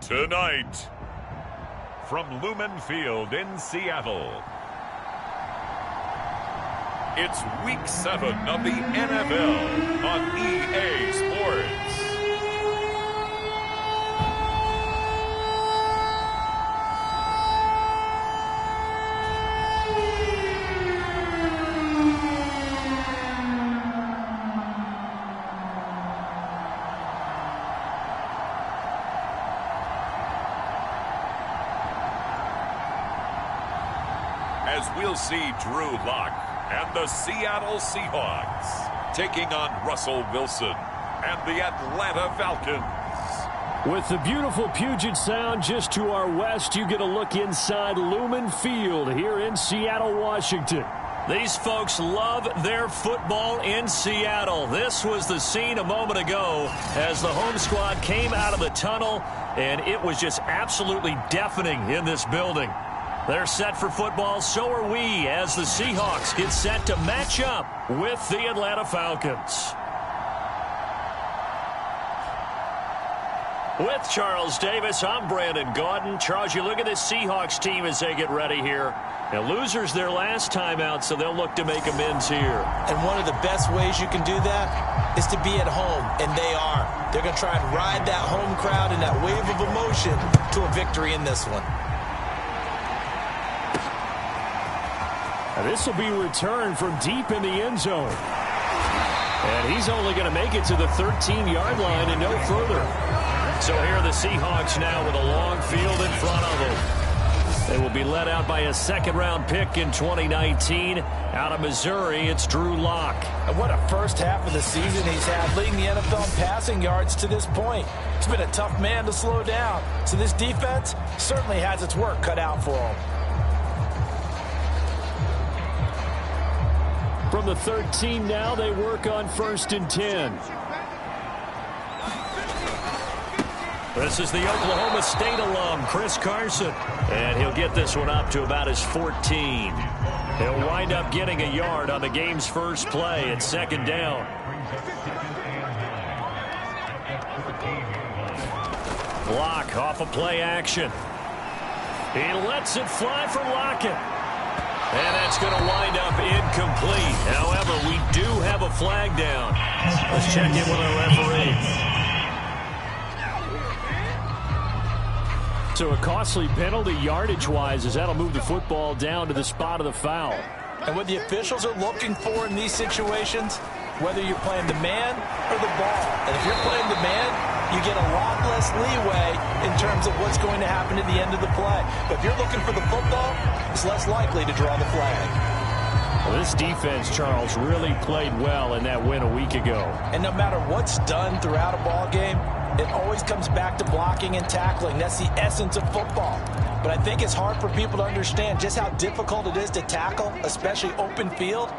Tonight, from Lumen Field in Seattle, it's Week 7 of the NFL on EA Sports. As we'll see Drew Lock and the Seattle Seahawks taking on Russell Wilson and the Atlanta Falcons. With the beautiful Puget Sound just to our west, you get a look inside Lumen Field here in Seattle, Washington. These folks love their football in Seattle. This was the scene a moment ago as the home squad came out of the tunnel, and it was just absolutely deafening in this building. They're set for football, so are we, as the Seahawks get set to match up with the Atlanta Falcons. With Charles Davis, I'm Brandon Gaudin. Charles, you look at this Seahawks team as they get ready here. Now, losers their last time out, so they'll look to make amends here. And one of the best ways you can do that is to be at home, and they are. They're going to try and ride that home crowd and that wave of emotion to a victory in this one. This will be returned from deep in the end zone. And he's only going to make it to the 13-yard line and no further. So here are the Seahawks now with a long field in front of them. They will be led out by a second-round pick in 2019. Out of Missouri, it's Drew Lock. And what a first half of the season he's had, leading the NFL in passing yards to this point. He's been a tough man to slow down. So this defense certainly has its work cut out for him. From the 13 now, they work on 1st and 10. This is the Oklahoma State alum, Chris Carson. And he'll get this one up to about his 14. He'll wind up getting a yard on the game's first play at second down. Lock off of play action. He lets it fly from Lockett. And that's going to wind up incomplete. However, we do have a flag down. Let's check in with our referee. So a costly penalty yardage-wise, as that'll move the football down to the spot of the foul. And what the officials are looking for in these situations, whether you're playing the man or the ball. And if you're playing the man, you get a lot less leeway in terms of what's going to happen at the end of the play. But if you're looking for the football, it's less likely to draw the flag. Well, this defense, Charles, really played well in that win a week ago. And no matter what's done throughout a ball game, it always comes back to blocking and tackling. That's the essence of football. But I think it's hard for people to understand just how difficult it is to tackle, especially open field.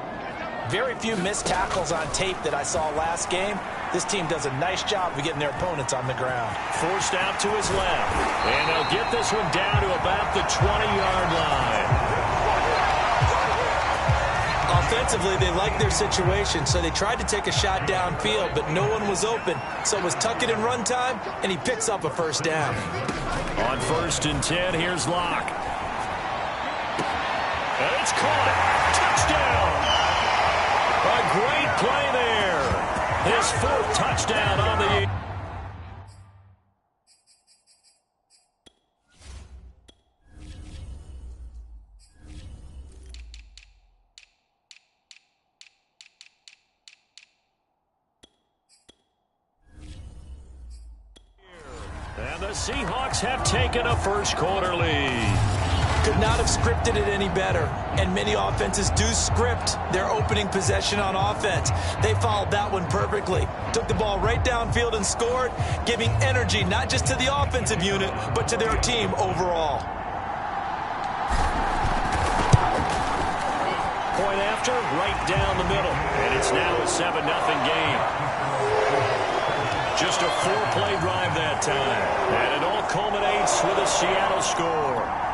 Very few missed tackles on tape that I saw last game. This team does a nice job of getting their opponents on the ground. Forced out to his left. And they'll get this one down to about the 20-yard line. Offensively, they like their situation, so they tried to take a shot downfield, but no one was open. So it was tuck it and run time, and he picks up a first down. On 1st and 10, here's Lock. And it's caught. Touchdown. A great play there. His 4th touchdown on the year. And the Seahawks have taken a first quarter lead. Could not have scripted it any better. And many offenses do script their opening possession on offense. They followed that one perfectly. Took the ball right downfield and scored, giving energy not just to the offensive unit, but to their team overall. Point after, right down the middle. And it's now a 7-0 game. Just a 4-play drive that time. And it all culminates with a Seattle score.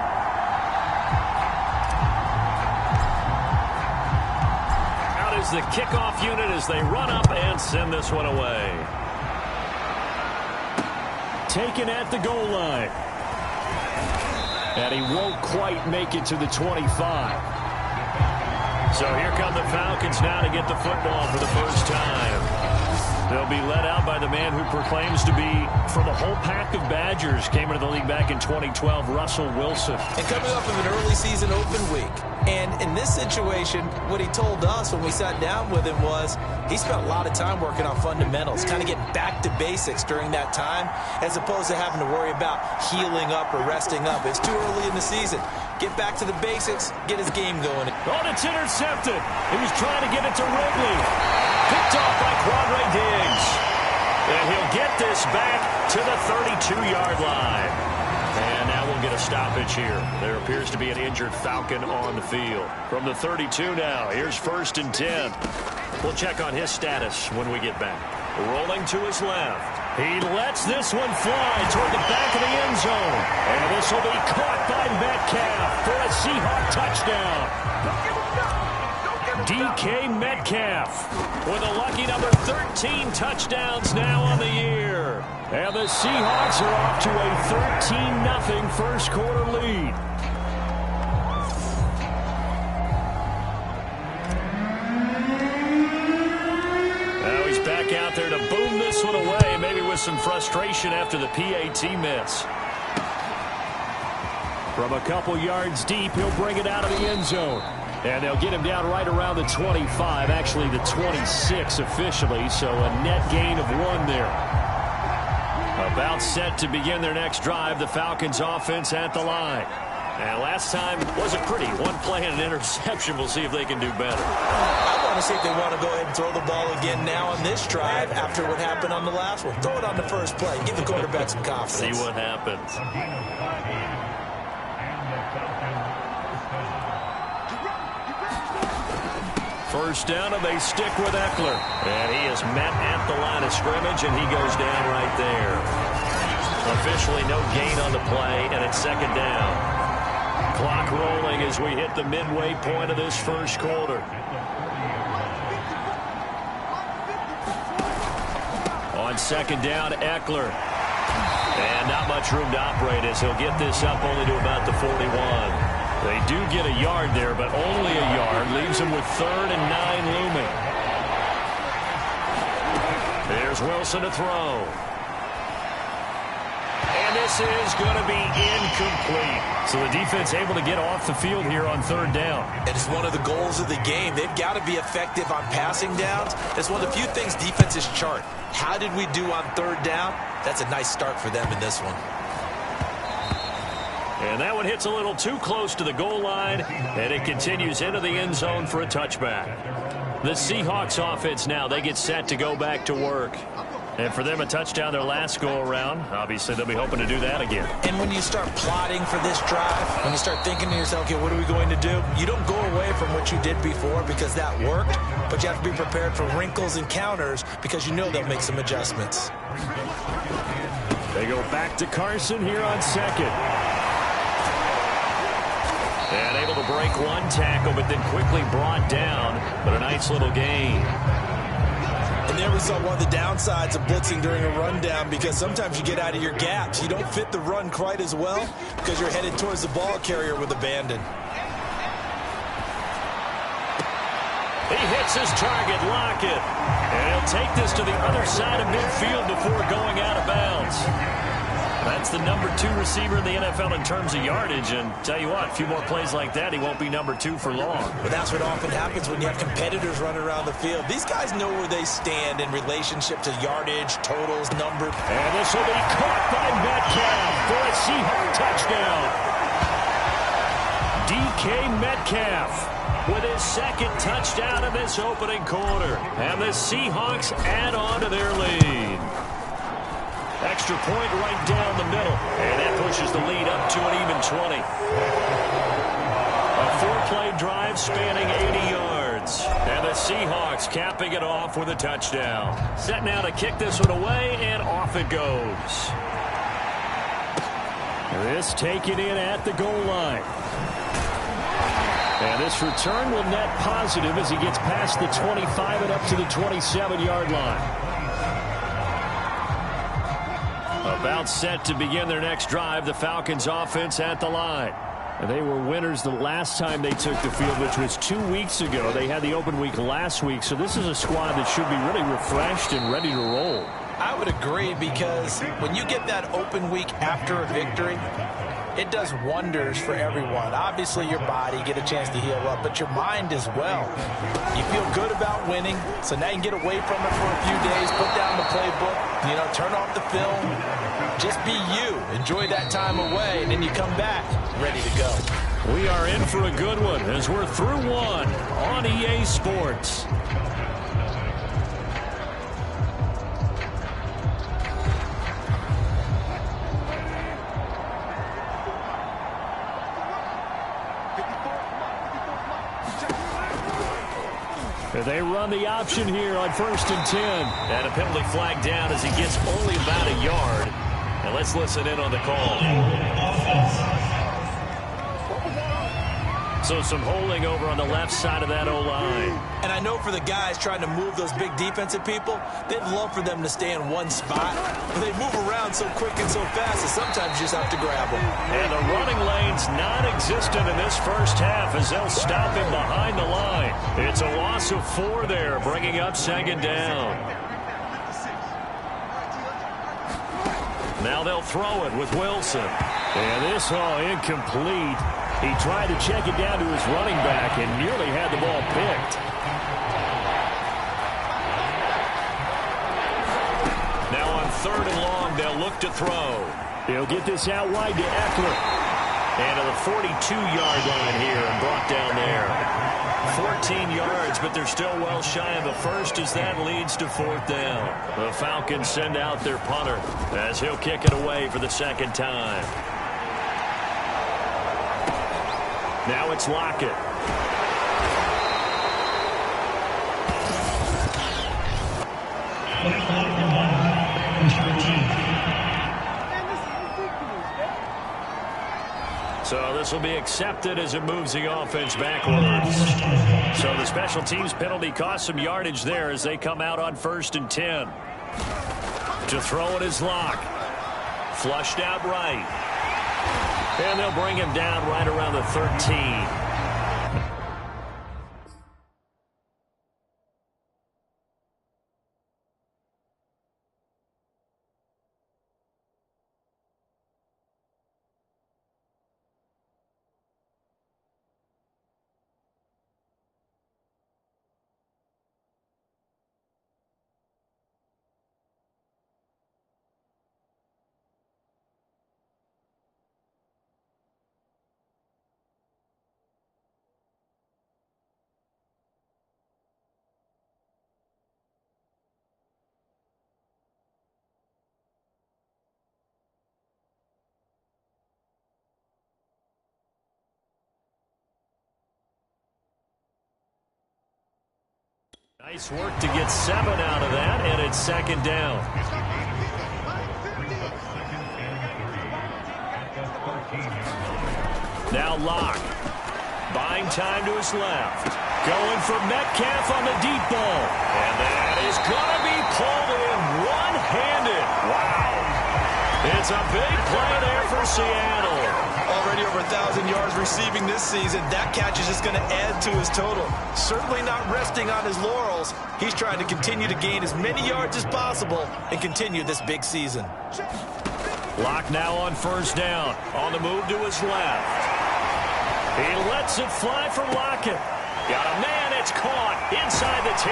The kickoff unit as they run up and send this one away. taken at the goal line. And he won't quite make it to the 25. So here come the Falcons now to get the football for the first time. They'll be led out by the man who proclaims to be from a whole pack of Badgers. Came into the league back in 2012, Russell Wilson. And coming off of an early season open week. And in this situation, what he told us when we sat down with him was he spent a lot of time working on fundamentals, kind of getting back to basics during that time, as opposed to having to worry about healing up or resting up. It's too early in the season. Get back to the basics, get his game going. Oh, it's intercepted. He was trying to get it to Ridley. Picked off by Quadre Diggs. And he'll get this back to the 32-yard line. And now we'll get a stoppage here. There appears to be an injured Falcon on the field. From the 32 now, here's 1st and 10. We'll check on his status when we get back. Rolling to his left. He lets this one fly toward the back of the end zone. And this will be caught by Metcalf for a Seahawks touchdown. DK Metcalf with a lucky number 13 touchdowns now on the year. And the Seahawks are off to a 13-0 first quarter lead. Now he's back out there to boom this one away, maybe with some frustration after the PAT miss. From a couple yards deep, he'll bring it out of the end zone. And they'll get him down right around the 25, actually the 26 officially, so a net gain of 1 there. About set to begin their next drive, the Falcons offense at the line. And last time wasn't pretty. 1 play and an interception. We'll see if they can do better. I want to see if they want to go ahead and throw the ball again now on this drive after what happened on the last one. Throw it on the first play. Give the quarterback some confidence. See what happens. First down, and they stick with Eckler. And he is met at the line of scrimmage, and he goes down right there. Officially no gain on the play, and it's 2nd down. Clock rolling as we hit the midway point of this first quarter. On 2nd down, Eckler. And not much room to operate as he'll get this up only to about the 41. They do get a yard there, but only a yard. Leaves them with 3rd and 9 looming. There's Wilson to throw. And this is going to be incomplete. So the defense able to get off the field here on 3rd down. It is one of the goals of the game. They've got to be effective on passing downs. It's one of the few things defenses chart. How did we do on 3rd down? That's a nice start for them in this one. And that one hits a little too close to the goal line, and it continues into the end zone for a touchback. The Seahawks offense now, they get set to go back to work. And for them, a touchdown their last go-around. Obviously, they'll be hoping to do that again. And when you start plotting for this drive, when you start thinking to yourself, okay, what are we going to do? You don't go away from what you did before because that worked, but you have to be prepared for wrinkles and counters because you know they'll make some adjustments. They go back to Carson here on 2nd. And able to break 1 tackle, but then quickly brought down. But a nice little gain. And there we saw one of the downsides of blitzing during a rundown because sometimes you get out of your gaps. You don't fit the run quite as well because you're headed towards the ball carrier with abandon. He hits his target, Lockett. And he'll take this to the other side of midfield before going out of bounds. That's the number 2 receiver in the NFL in terms of yardage. And tell you what, a few more plays like that, he won't be number 2 for long. But that's what often happens when you have competitors running around the field. These guys know where they stand in relationship to yardage, totals, number. And this will be caught by Metcalf for a Seahawks touchdown. DK Metcalf with his 2nd touchdown of this opening quarter. And the Seahawks add on to their lead. Extra point right down the middle. And that pushes the lead up to an even 20. A 4-play drive spanning 80 yards. And the Seahawks capping it off with a touchdown. Set now to kick this one away, and off it goes. This taken in at the goal line. And this return will net positive as he gets past the 25 and up to the 27-yard line. A About set to begin their next drive, the Falcons offense at the line. And they were winners the last time they took the field, which was 2 weeks ago. They had the open week last week, so this is a squad that should be really refreshed and ready to roll. I would agree, because when you get that open week after a victory, it does wonders for everyone. Obviously, your body, get a chance to heal up, but your mind as well. You feel good about winning, so now you can get away from it for a few days, put down the playbook, turn off the film, just be you. Enjoy that time away, and then you come back ready to go. We are in for a good one as we're through one on EA Sports. They run the option here on 1st and 10. And a penalty flag down as he gets only about a yard. And let's listen in on the call. So some holding over on the left side of that O-line. And I know for the guys trying to move those big defensive people, they'd love for them to stay in one spot. But they move around so quick and so fast that sometimes you just have to grab them. And the running lane's non-existent in this first half as they'll stop him behind the line. It's a loss of 4 there, bringing up 2nd down. Now they'll throw it with Wilson. And this all incomplete. He tried to check it down to his running back and nearly had the ball picked. Now on 3rd and long, they'll look to throw. He'll get this out wide to Eckler. And to the 42-yard line here and brought down there. 14 yards, but they're still well shy of a first as that leads to 4th down. The Falcons send out their punter as he'll kick it away for the 2nd time. Now it's Lockett. So this will be accepted as it moves the offense backwards. So the special teams penalty cost some yardage there as they come out on 1st and 10. To throw it is Locke. Flushed out right. And they'll bring him down right around the 13. Nice work to get 7 out of that, and it's 2nd down. Now Locke. Buying time to his left. Going for Metcalf on the deep ball. And that is going to be pulled in one-handed. Wow. It's a big play there for Seattle. Already over 1,000 yards receiving this season. That catch is just going to add to his total. Certainly not resting on his laurels. He's trying to continue to gain as many yards as possible and continue this big season. Locke now on 1st down. On the move to his left. He lets it fly for Lockett. Got a man. It's caught inside the 10.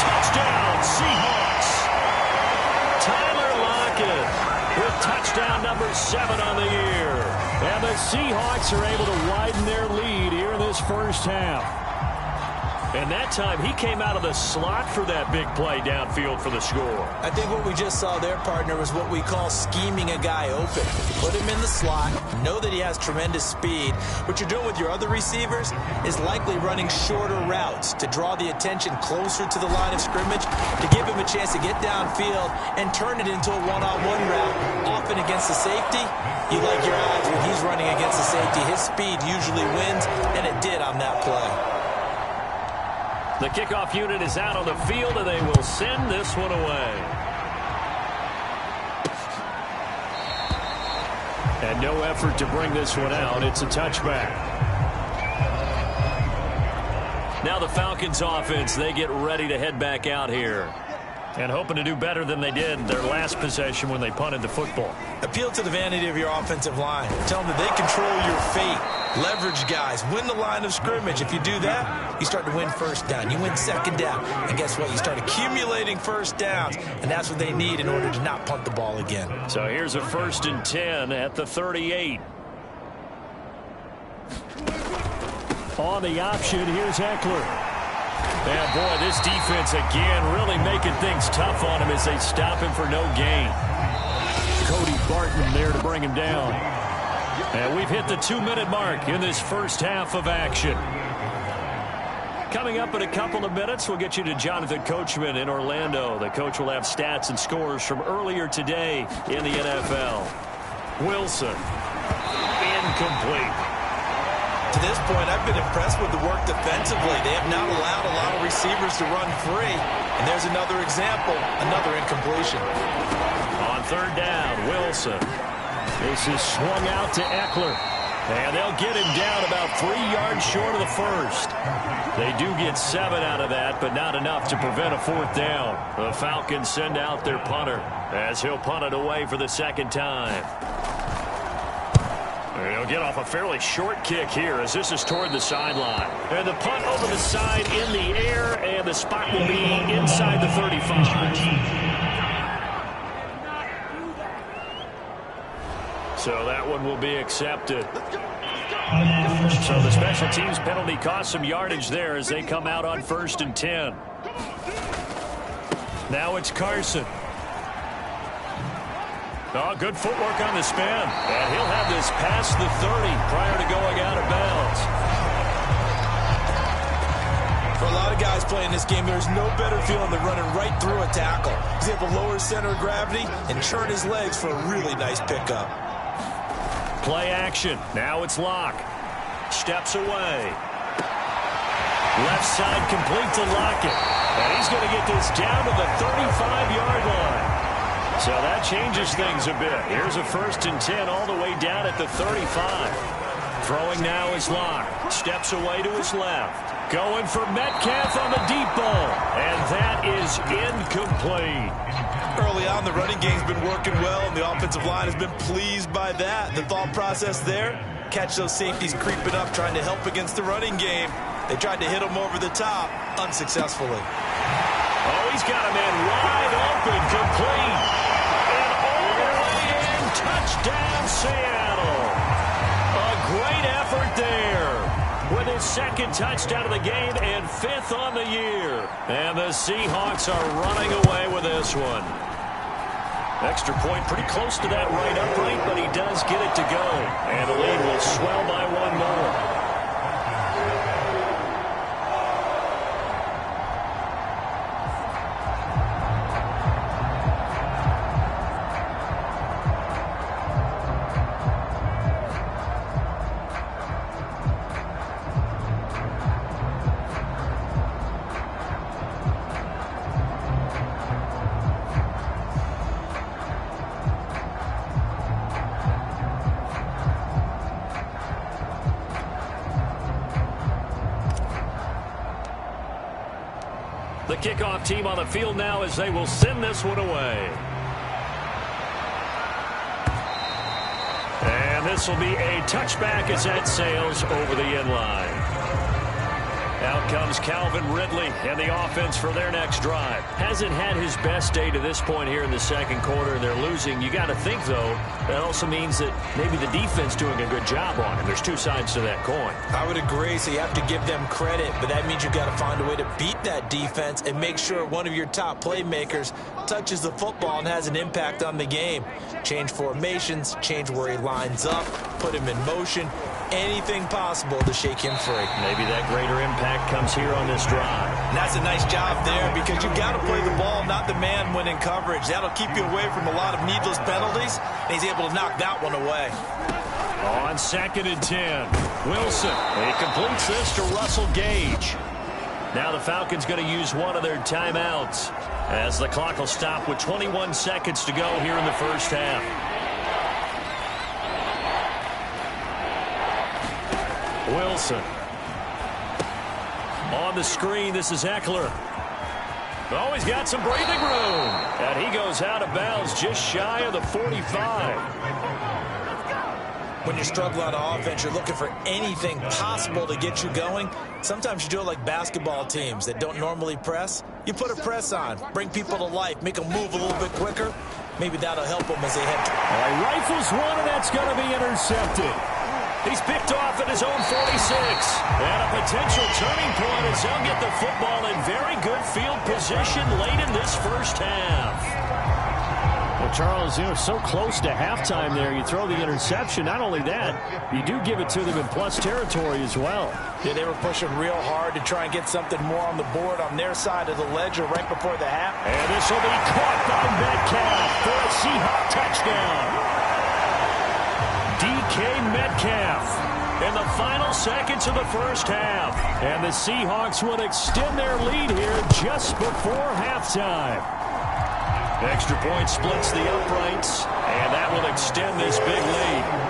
Touchdown, Seahawks. Tyler Lockett with touchdown number 7 on the year. And the Seahawks are able to widen their lead here in this first half. And that time, he came out of the slot for that big play downfield for the score. I think what we just saw there, partner, was what we call scheming a guy open. Put him in the slot, know that he has tremendous speed. What you're doing with your other receivers is likely running shorter routes to draw the attention closer to the line of scrimmage, to give him a chance to get downfield and turn it into a one-on-one route. Often against the safety, you like your odds when he's running against the safety. His speed usually wins, and it did on that play. The kickoff unit is out on the field, and they will send this one away. And no effort to bring this one out. It's a touchback. Now the Falcons offense, they get ready to head back out here. And hoping to do better than they did their last possession when they punted the football. Appeal to the vanity of your offensive line. Tell them that they control your fate. Leverage guys. Win the line of scrimmage. If you do that, you start to win first down. You win second down. And guess what? You start accumulating first downs. And that's what they need in order to not punt the ball again. So here's a 1st and 10 at the 38. On the option, here's Eckler. And, boy, this defense, again, really making things tough on him as they stop him for no gain. Cody Barton there to bring him down. And we've hit the 2-minute mark in this first half of action. Coming up in a couple of minutes, we'll get you to Jonathan Coachman in Orlando. The coach will have stats and scores from earlier today in the NFL. Wilson, incomplete. To this point, I've been impressed with the work defensively. They have not allowed a lot of receivers to run free. And there's another example, another incompletion. On 3rd down, Wilson. This is swung out to Eckler. And they'll get him down about 3 yards short of the first. They do get 7 out of that, but not enough to prevent a 4th down. The Falcons send out their punter as he'll punt it away for the 2nd time. He'll get off a fairly short kick here as this is toward the sideline. And the punt over the side in the air, and the spot will be inside the 35. So that one will be accepted. So the special teams penalty cost some yardage there as they come out on 1st and 10. Now it's Carson. Oh, good footwork on the spin. And he'll have this past the 30 prior to going out of bounds. For a lot of guys playing this game, there's no better feeling than running right through a tackle. He's able to lower his center of gravity and churn his legs for a really nice pickup. Play action. Now it's Locke. Steps away. Left side complete to Lockett. And he's going to get this down to the 35-yard line. So that changes things a bit. Here's a 1st and 10 all the way down at the 35. Throwing now is Locke. Steps away to his left. Going for Metcalf on the deep ball. And that is incomplete. Early on, the running game's been working well, and the offensive line has been pleased by that. The thought process there, catch those safeties creeping up, trying to help against the running game. They tried to hit him over the top, unsuccessfully. Oh, he's got a man wide open, complete. And all the way in, touchdown, Seattle. A great effort there. With his 2nd touchdown of the game and 5th on the year. And the Seahawks are running away with this one. Extra point pretty close to that right upright, but he does get it to go. And the lead will swell by 1 more. The kickoff team on the field now as they will send this one away. And this will be a touchback as that sails over the end line. Out comes Calvin Ridley and the offense for their next drive. Hasn't had his best day to this point here in the 2nd quarter. They're losing. You got to think, though, that also means that maybe the defense doing a good job on him. There's 2 sides to that coin. I would agree, so you have to give them credit, but that means you've got to find a way to beat that defense and make sure one of your top playmakers touches the football and has an impact on the game. Change formations, change where he lines up, put him in motion. Anything possible to shake him free. Maybe that greater impact comes here on this drive. And that's a nice job there because you've got to play the ball, not the man when in coverage. That'll keep you away from a lot of needless penalties, and he's able to knock that one away. On 2nd and 10, Wilson. He completes this to Russell Gage. Now the Falcons going to use one of their timeouts as the clock will stop with 21 seconds to go here in the first half. Wilson. On the screen, this is Eckler. Oh, he's got some breathing room. And he goes out of bounds just shy of the 45. When you're struggling on offense, you're looking for anything possible to get you going. Sometimes you do it like basketball teams that don't normally press. You put a press on, bring people to life, make them move a little bit quicker. Maybe that'll help them as they head. All right, rifles one, and that's going to be intercepted. He's picked off at his own 46. And a potential turning point as he'll get the football in very good field position late in this first half. Well, Charles, you know, so close to halftime there. You throw the interception. Not only that, you do give it to them in plus territory as well. Yeah, they were pushing real hard to try and get something more on the board on their side of the ledger right before the half. And this will be caught by Metcalf for a Seahawks touchdown. DK Metcalf in the final seconds of the first half. And the Seahawks will extend their lead here just before halftime. Extra point splits the uprights, and that will extend this big lead.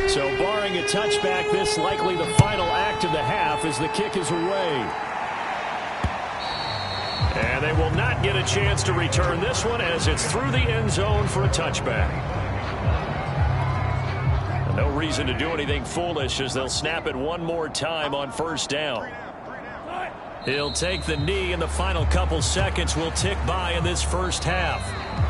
So barring a touchback, this likely the final act of the half as the kick is away. And they will not get a chance to return this one as it's through the end zone for a touchback. No reason to do anything foolish as they'll snap it one more time on first down. He'll take the knee, and the final couple seconds will tick by in this first half.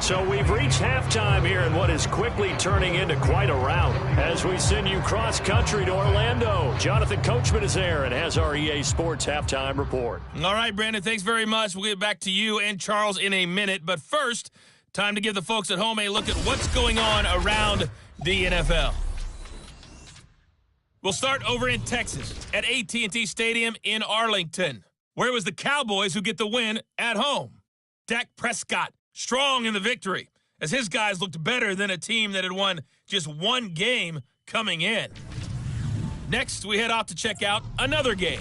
So we've reached halftime here in what is quickly turning into quite a rout as we send you cross-country to Orlando. Jonathan Coachman is there and has our EA Sports halftime report. All right, Brandon, thanks very much. We'll get back to you and Charles in a minute. But first, time to give the folks at home a look at what's going on around the NFL. We'll start over in Texas at AT&T Stadium in Arlington, where it was the Cowboys who get the win at home. Dak Prescott strong in the victory as his guys looked better than a team that had won just one game coming in. Next, we head off to check out another game,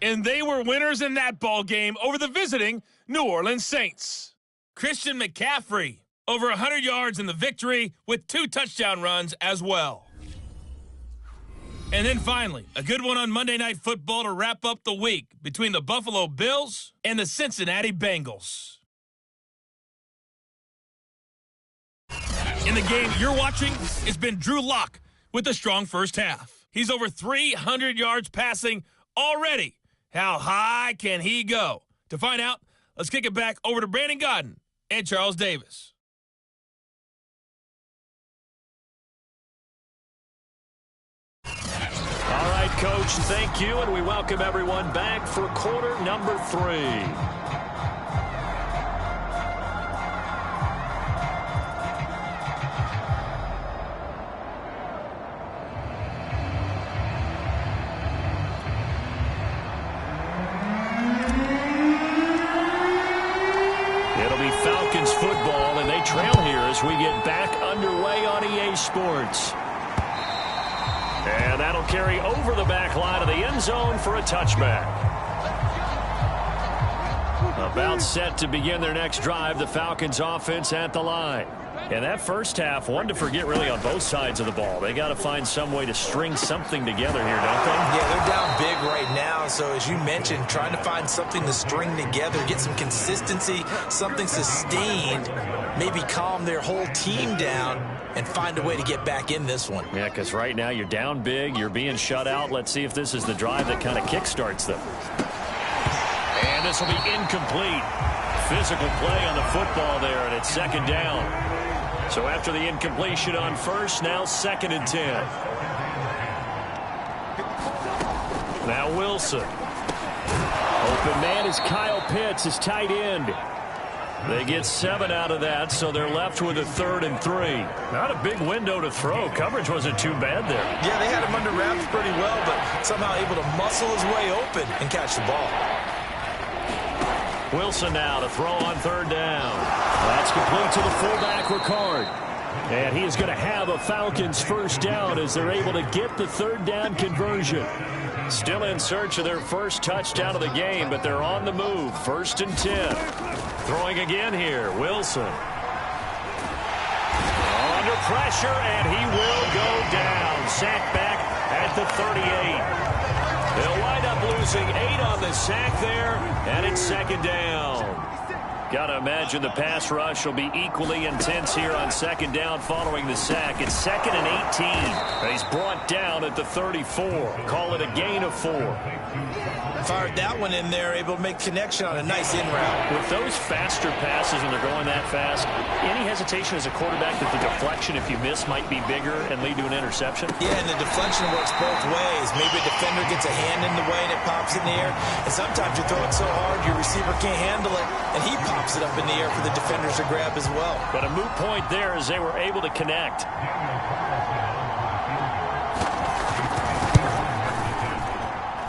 and they were winners in that ball game over the visiting New Orleans Saints. Christian McCaffrey over 100 yards in the victory with 2 touchdown runs as well. And then finally, a good one on Monday Night Football to wrap up the week between the Buffalo Bills and the Cincinnati Bengals. In the game you're watching, it's been Drew Lock with a strong first half. He's over 300 yards passing already. How high can he go? To find out, let's kick it back over to Brandon Godden and Charles Davis. All right, Coach, thank you, and we welcome everyone back for quarter number 3. It'll be Falcons football, and they trail here as we get back underway on EA Sports. And that'll carry over the back line of the end zone for a touchback. About set to begin their next drive, the Falcons offense at the line. And that first half, one to forget really on both sides of the ball. They got to find some way to string something together here, don't they? Yeah, they're down big right now. So as you mentioned, trying to find something to string together, get some consistency, something sustained, maybe calm their whole team down and find a way to get back in this one. Yeah, because right now you're down big, you're being shut out. Let's see if this is the drive that kind of kickstarts them. And this will be incomplete. Physical play on the football there, and it's second down. So after the incompletion on first, now 2nd and 10. Now Wilson. Open man is Kyle Pitts, his tight end. They get 7 out of that, so they're left with a 3rd and 3. Not a big window to throw. Coverage wasn't too bad there. Yeah, they had him under wraps pretty well, but somehow able to muscle his way open and catch the ball. Wilson now to throw on third down. That's complete to the fullback, Ricard. And he is going to have a Falcons first down as they're able to get the third down conversion. Still in search of their first touchdown of the game, but they're on the move. 1st and 10. Throwing again here, Wilson. Under pressure, and he will go down. Sacked back at the 38. They'll wind up losing 8 on the sack there, and it's 2nd down. Got to imagine the pass rush will be equally intense here on 2nd down following the sack. It's 2nd and 18. He's brought down at the 34. Call it a gain of 4. Fired that one in there, able to make connection on a nice in route. With those faster passes and they're going that fast, any hesitation as a quarterback that the deflection, if you miss, might be bigger and lead to an interception? Yeah, and the deflection works both ways. Maybe a defender gets a hand in the way and it pops in the air. And sometimes you throw it so hard your receiver can't handle it, and he pops it up in the air for the defenders to grab as well. But a moot point there as they were able to connect.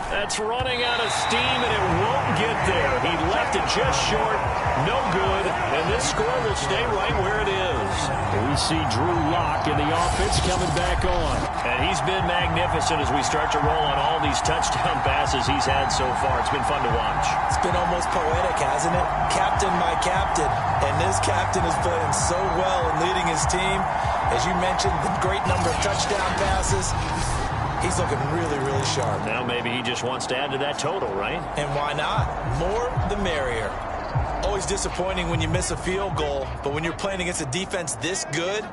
That's running out of steam, and it won't get there. He left it just short. No good. And this score will stay right where it is. We see Drew Lock in the offense coming back on. And he's been magnificent as we start to roll on all these touchdown passes he's had so far. It's been fun to watch. It's been almost poetic, hasn't it? Captain my captain. And this captain is playing so well and leading his team. As you mentioned, the great number of touchdown passes. He's looking really, really sharp. Now maybe he just wants to add to that total, right? And why not? More the merrier. Always disappointing when you miss a field goal, but when you're playing against a defense this good,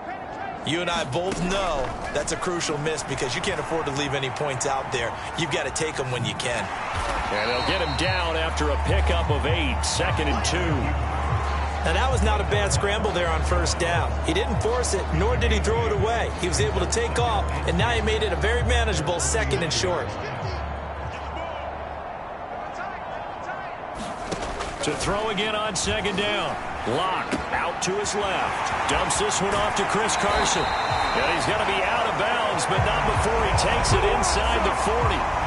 you and I both know that's a crucial miss because you can't afford to leave any points out there. You've got to take them when you can. And they'll get him down after a pickup of 8, 2nd and 2. Now, that was not a bad scramble there on 1st down. He didn't force it, nor did he throw it away. He was able to take off, and now he made it a very manageable 2nd and short. To throw again on 2nd down. Lock out to his left. Dumps this one off to Chris Carson. And he's going to be out of bounds, but not before he takes it inside the 40.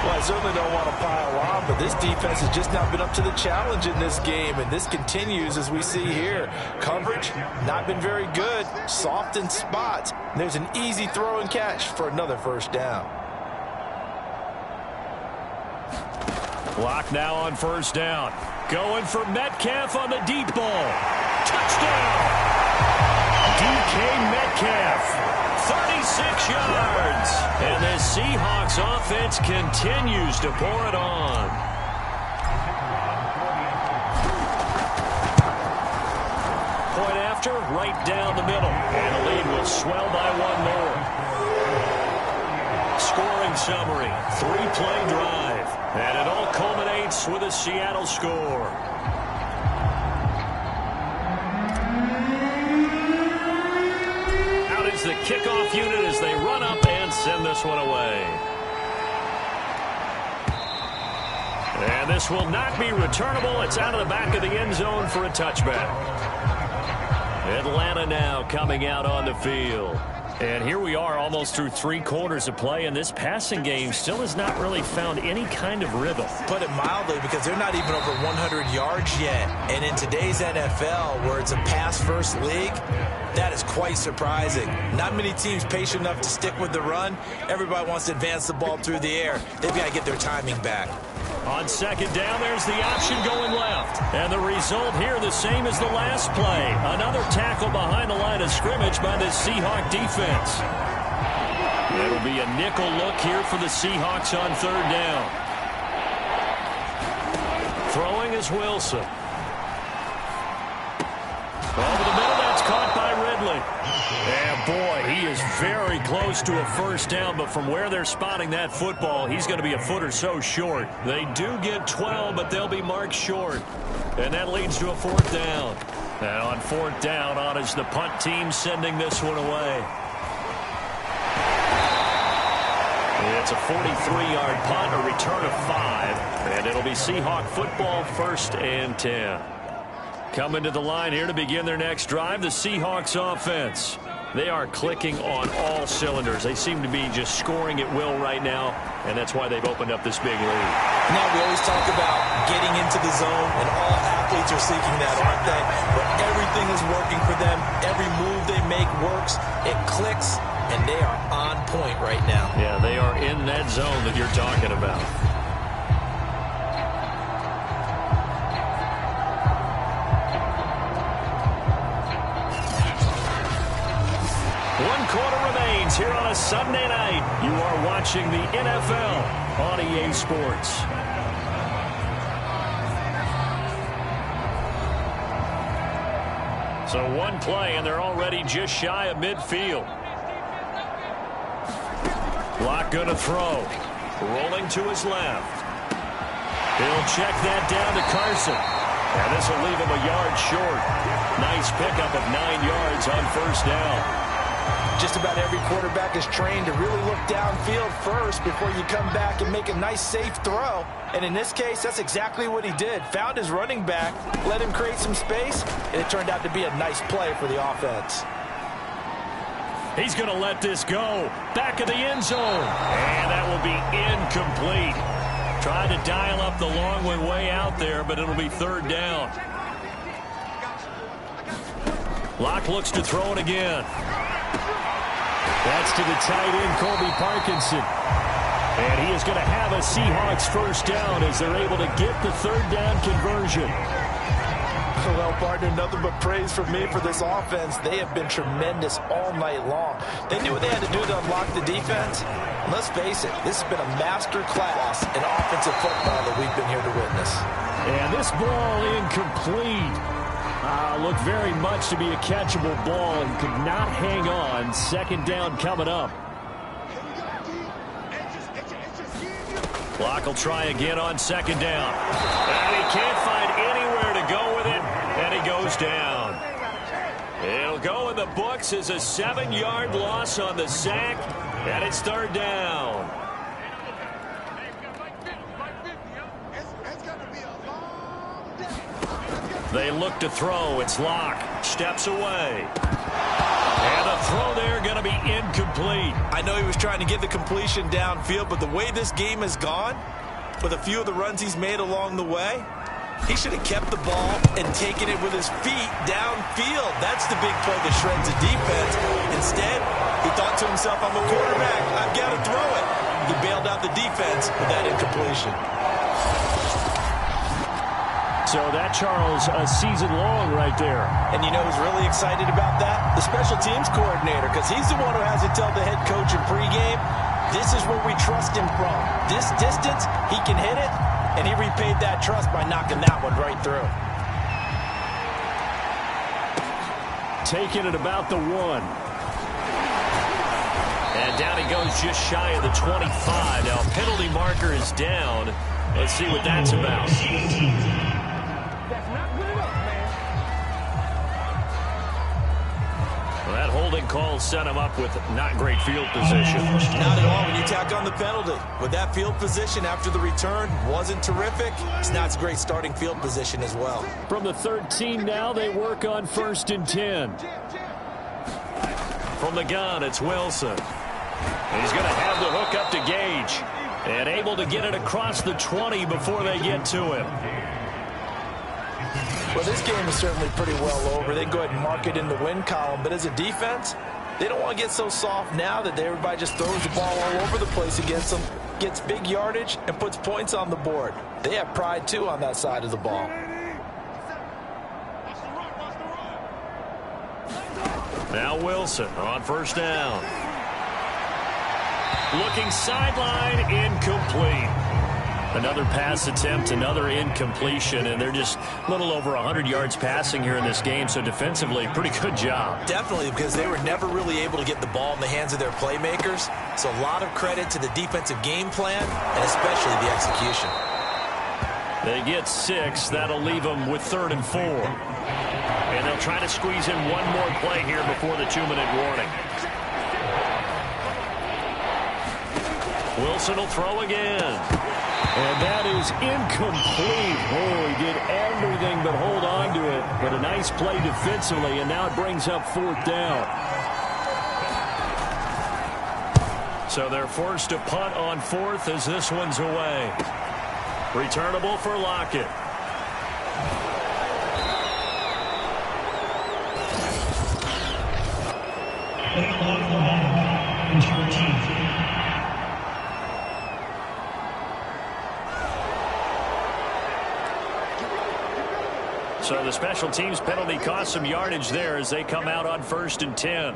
Well, I certainly don't want to pile on, but this defense has just not been up to the challenge in this game, and this continues as we see here. Coverage, not been very good, soft in spots. There's an easy throw and catch for another 1st down. Lock now on 1st down. Going for Metcalf on the deep ball. Touchdown! DK Metcalf. 36 yards. And the Seahawks offense continues to pour it on. Point after, right down the middle. And the lead will swell by 1 more. Scoring summary, 3-play drive. And it all culminates with a Seattle score. The kickoff unit as they run up and send this one away. And this will not be returnable. It's out of the back of the end zone for a touchback. Atlanta now coming out on the field. And here we are almost through 3 quarters of play, and this passing game still has not really found any kind of rhythm. Put it mildly, because they're not even over 100 yards yet. And in today's NFL, where it's a pass-first league, that is quite surprising. Not many teams patient enough to stick with the run. Everybody wants to advance the ball through the air. They've got to get their timing back. On 2nd down, there's the option going left. And the result here the same as the last play. Another tackle behind the line of scrimmage by the Seahawk defense. It'll be a nickel look here for the Seahawks on 3rd down. Throwing is Wilson. Over the middle, that's caught by Ridley. And boy, he is very close to a 1st down, but from where they're spotting that football, he's going to be a foot or so short. They do get 12, but they'll be marked short. And that leads to a 4th down. And on 4th down, on is the punt team sending this one away. It's a 43-yard punt, a return of 5. And it'll be Seahawk football, 1st and 10. Coming to the line here to begin their next drive, the Seahawks offense. They are clicking on all cylinders. They seem to be just scoring at will right now, and that's why they've opened up this big lead. Now, we always talk about getting into the zone, and all athletes are seeking that, aren't they? But everything is working for them. Every move they make works. It clicks, and they are on point right now. Yeah, they are in that zone that you're talking about. One quarter remains here on a Sunday night. You are watching the NFL on EA Sports. So one play, and they're already just shy of midfield. Lock going to throw. Rolling to his left. He'll check that down to Carson. And this will leave him a yard short. Nice pickup of 9 yards on first down. Just about every quarterback is trained to really look downfield first before you come back and make a nice, safe throw. And in this case, that's exactly what he did. Found his running back, let him create some space, and it turned out to be a nice play for the offense. He's going to let this go. Back of the end zone. And that will be incomplete. Tried to dial up the long one way out there, but it'll be third down. Locke looks to throw it again. That's to the tight end, Colby Parkinson. And he is going to have a Seahawks first down as they're able to get the third down conversion. Well, partner, nothing but praise from me for this offense. They have been tremendous all night long. They knew what they had to do to unlock the defense. And let's face it, this has been a master class in offensive football that we've been here to witness. And this ball incomplete. Looked very much to be a catchable ball and could not hang on. Second down coming up. Locke will try again on second down. And he can't find anywhere to go with it, and he goes down. It'll go in the books as a 7-yard loss on the sack, and it's third down. They look to throw. It's Locke. Steps away. And a throw there going to be incomplete. I know he was trying to get the completion downfield, but the way this game has gone, with a few of the runs he's made along the way, he should have kept the ball and taken it with his feet downfield. That's the big play that shreds the defense. Instead, he thought to himself, I'm a quarterback. I've got to throw it. He bailed out the defense with that incompletion. So that, Charles, a season long right there. And you know who's really excited about that? The special teams coordinator, because he's the one who has to tell the head coach in pregame, this is where we trust him from. This distance, he can hit it, and he repaid that trust by knocking that one right through. Taking it about the 1. And down he goes just shy of the 25. Now, penalty marker is down. Let's see what that's about. That holding call set him up with not great field position. Not at all when you tack on the penalty. With that field position after the return wasn't terrific, it's not a great starting field position as well. From the 13 now, they work on 1st and 10. From the gun, it's Wilson. He's going to have the hook up to Gage. And able to get it across the 20 before they get to him. Well, this game is certainly pretty well over. They can go ahead and mark it in the win column. But as a defense, they don't want to get so soft now that everybody just throws the ball all over the place against them, gets big yardage, and puts points on the board. They have pride, too, on that side of the ball. Now Wilson on first down. Looking sideline, incomplete. Another pass attempt, another incompletion, and they're just a little over 100 yards passing here in this game, so defensively, pretty good job. Definitely, because they were never really able to get the ball in the hands of their playmakers, so a lot of credit to the defensive game plan, and especially the execution. They get 6. That'll leave them with 3rd and 4. And they'll try to squeeze in one more play here before the 2-minute warning. Wilson will throw again. And that is incomplete. Oh, he did everything but hold on to it. But a nice play defensively, and now it brings up 4th down. So they're forced to punt on fourth as this one's away. Returnable for Lockett. So the special teams penalty cost some yardage there as they come out on 1st and 10.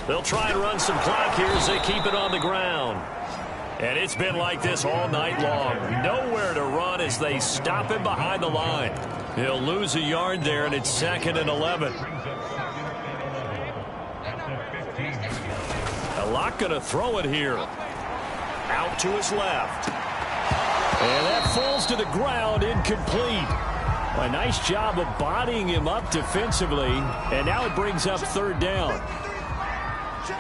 They'll try and run some clock here as they keep it on the ground. And it's been like this all night long. Nowhere to run as they stop him behind the line. He'll lose a yard there, and it's 2nd and 11. Locke going to throw it here. Out to his left. And that falls to the ground, incomplete. A nice job of bodying him up defensively, and now it brings up 3rd down.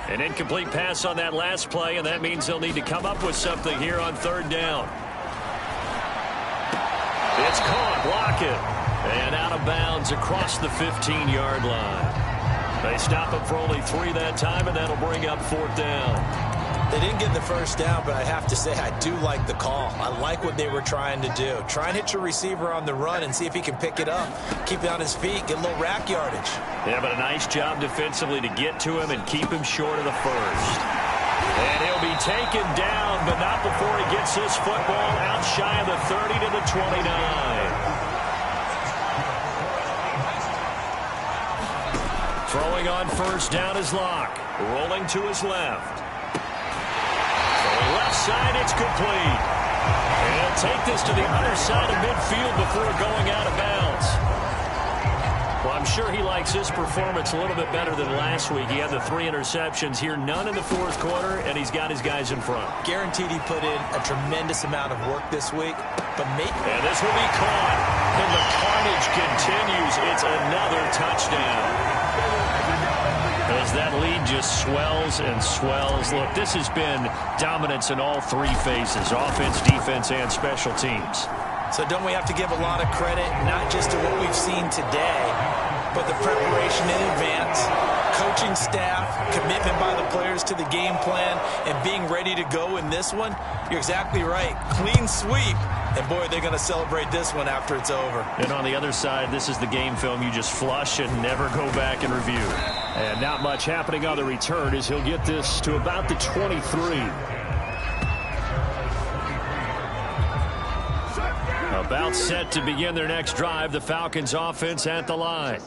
An incomplete pass on that last play, and that means they'll need to come up with something here on 3rd down. It's caught, Lockett, and out of bounds across the 15-yard line. They stop him for only 3 that time, and that'll bring up 4th down. They didn't get the 1st down, but I have to say I do like the call. I like what they were trying to do. Try and hit your receiver on the run and see if he can pick it up. Keep it on his feet, get a little rack yardage. Yeah, but a nice job defensively to get to him and keep him short of the 1st. And he'll be taken down, but not before he gets this football out shy of the 30 to the 29. Throwing on 1st down is Locke. Rolling to his left. Left side, it's complete. And he'll take this to the other side of midfield before going out of bounds. Well, I'm sure he likes his performance a little bit better than last week. He had the 3 interceptions here, none in the 4th quarter, and he's got his guys in front. Guaranteed he put in a tremendous amount of work this week. But and this will be caught. And the carnage continues. It's another touchdown. As that lead just swells and swells. Look, this has been dominance in all 3 phases, offense, defense, and special teams. So don't we have to give a lot of credit, not just to what we've seen today, but the preparation in advance, coaching staff, commitment by the players to the game plan, and being ready to go in this one? You're exactly right. Clean sweep. And, boy, they're going to celebrate this one after it's over. And on the other side, this is the game film you just flush and never go back and review. And not much happening on the return as he'll get this to about the 23. About set to begin their next drive, the Falcons offense at the line.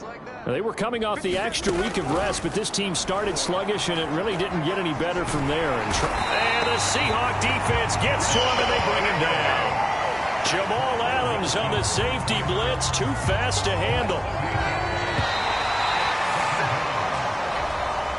They were coming off the extra week of rest, but this team started sluggish, and it really didn't get any better from there. And the Seahawks defense gets to him, and they bring him down. Jamal Adams on the safety blitz, too fast to handle.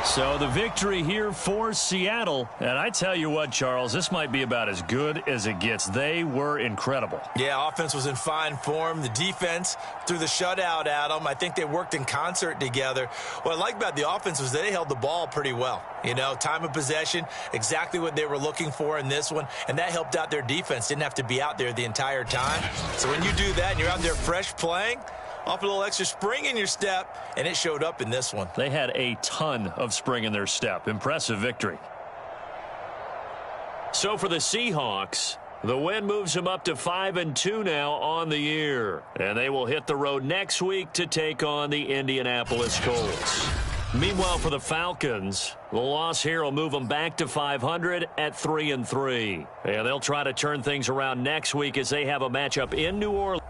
So the victory here for Seattle. And I tell you what, Charles, this might be about as good as it gets. They were incredible. Yeah, offense was in fine form. The defense threw the shutout at them. I think they worked in concert together. What I like about the offense was they held the ball pretty well. You know, time of possession, exactly what they were looking for in this one. And that helped out their defense. Didn't have to be out there the entire time. So when you do that and you're out there fresh playing, off a little extra spring in your step, and it showed up in this one. They had a ton of spring in their step. Impressive victory. So for the Seahawks, the win moves them up to 5-2 now on the year. And they will hit the road next week to take on the Indianapolis Colts. Meanwhile, for the Falcons, the loss here will move them back to 500 at 3-3. And they'll try to turn things around next week as they have a matchup in New Orleans.